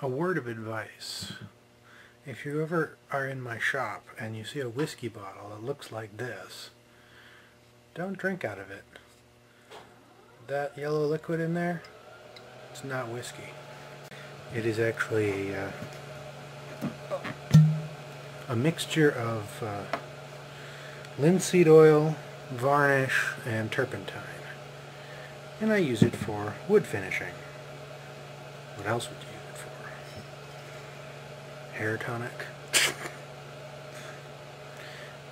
A word of advice. If you ever are in my shop and you see a whiskey bottle that looks like this, don't drink out of it. That yellow liquid in there, it's not whiskey. It is actually a mixture of linseed oil, varnish, and turpentine. And I use it for wood finishing. What else would you use it for? Hair tonic.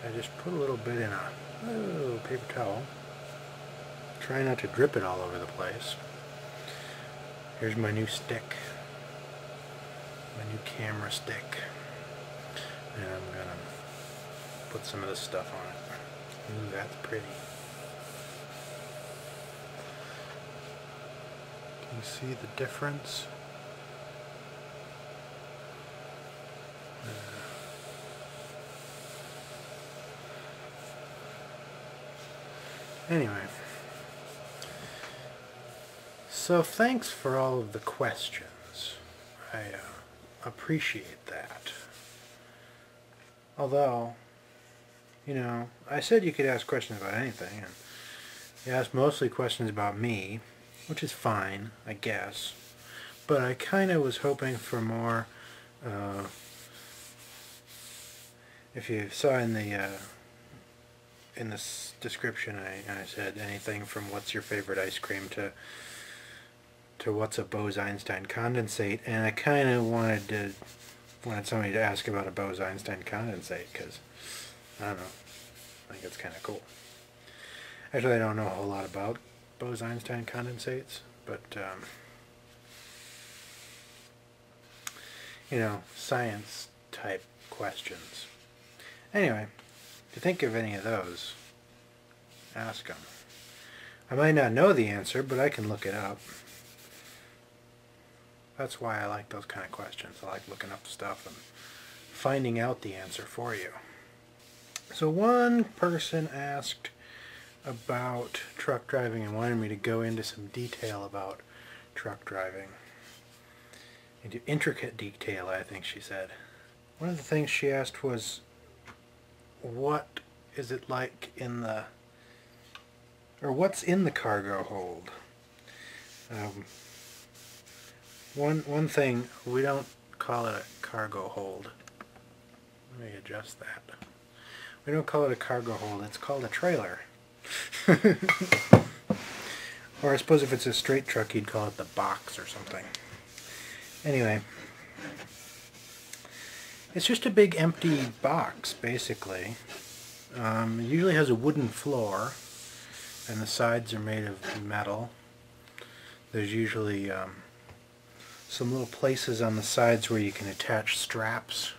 I just put a little bit in a paper towel. Try not to drip it all over the place. Here's my new stick. My new camera stick. And I'm gonna put some of this stuff on it. Ooh, that's pretty. Can you see the difference? Anyway, so thanks for all of the questions. I appreciate that. Although, you know, I said you could ask questions about anything, and you asked mostly questions about me, which is fine, I guess. But I kind of was hoping for more. If you saw in the description, I said anything from what's your favorite ice cream to what's a Bose-Einstein condensate, and I kind of wanted somebody to ask about a Bose-Einstein condensate because I don't know, I think it's kind of cool. Actually, I don't know a whole lot about Bose-Einstein condensates, but you know, science type questions. Anyway, if you think of any of those, ask them. I might not know the answer, but I can look it up. That's why I like those kind of questions. I like looking up stuff and finding out the answer for you. So one person asked about truck driving and wanted me to go into some detail about truck driving. Into intricate detail, I think she said. One of the things she asked was, what is it like in the, or what's in the cargo hold? One thing, we don't call it a cargo hold. Let me adjust that. We don't call it a cargo hold, it's called a trailer. Or I suppose if it's a straight truck, you'd call it the box or something. Anyway, it's just a big empty box, basically. It usually has a wooden floor, and the sides are made of metal. There's usually some little places on the sides where you can attach straps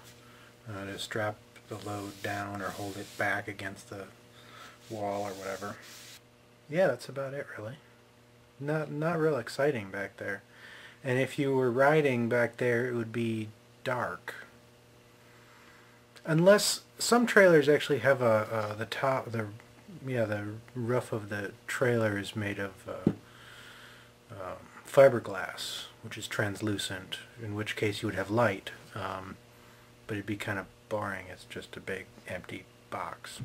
to strap the load down or hold it back against the wall or whatever. Yeah, that's about it, really. Not real exciting back there. And if you were riding back there, it would be dark. Unless some trailers actually have the roof of the trailer is made of fiberglass, which is translucent, in which case you would have light, but it'd be kind of boring. It's just a big empty box,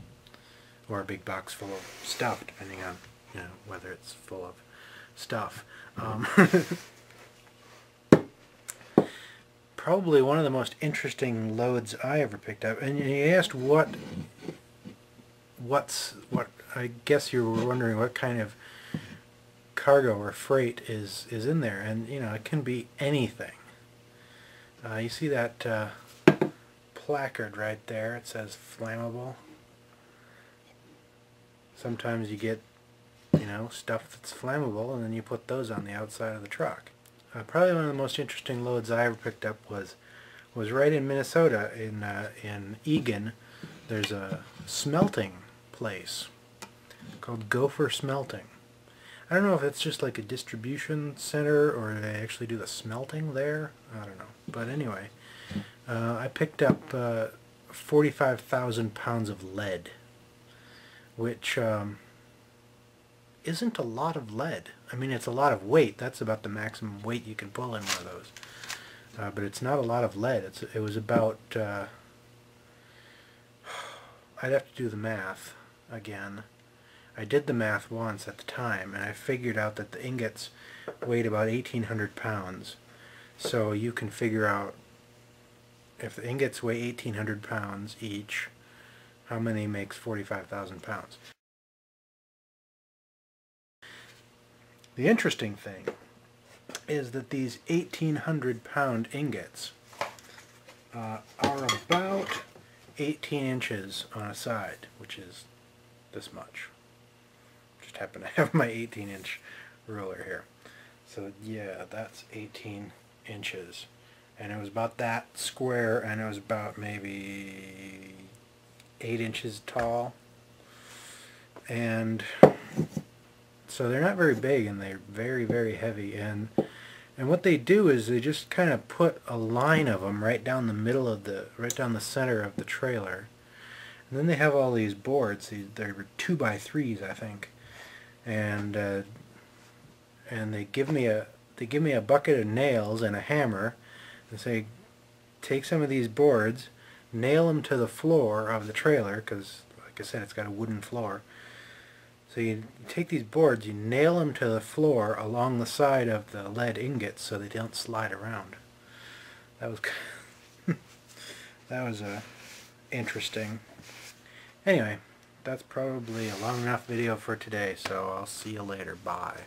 or a big box full of stuff, depending on, you know, whether it's full of stuff. Probably one of the most interesting loads I ever picked up. And you asked what I guess you were wondering what kind of cargo or freight is in there, and you know, it can be anything. You see that placard right there? It says flammable. Sometimes you get, you know, stuff that's flammable, and then you put those on the outside of the truck. Probably one of the most interesting loads I ever picked up was right in Minnesota, in Egan. There's a smelting place called Gopher Smelting. I don't know if it's just like a distribution center or they actually do the smelting there. I don't know. But anyway, I picked up 45,000 pounds of lead, which isn't a lot of lead. I mean, it's a lot of weight. That's about the maximum weight you can pull in one of those. but it's not a lot of lead. It was about, I'd have to do the math again. I did the math once at the time, and I figured out that the ingots weighed about 1,800 pounds. So you can figure out, if the ingots weigh 1,800 pounds each, how many makes 45,000 pounds. The interesting thing is that these 1,800 pound ingots are about 18 inches on a side, which is this much. Just happen to have my 18-inch ruler here. So yeah, that's 18 inches. And it was about that square, and it was about maybe 8 inches tall. And so they're not very big, and they're very, very heavy. And what they do is they just kind of put a line of them right down the middle of right down the center of the trailer. And then they have all these boards. They're 2x3s, I think. And they give me a bucket of nails and a hammer, and say, take some of these boards, nail them to the floor of the trailer, because like I said, it's got a wooden floor. So you take these boards, you nail them to the floor along the side of the lead ingots so they don't slide around. That was that was interesting. Anyway, that's probably a long enough video for today, so I'll see you later. Bye.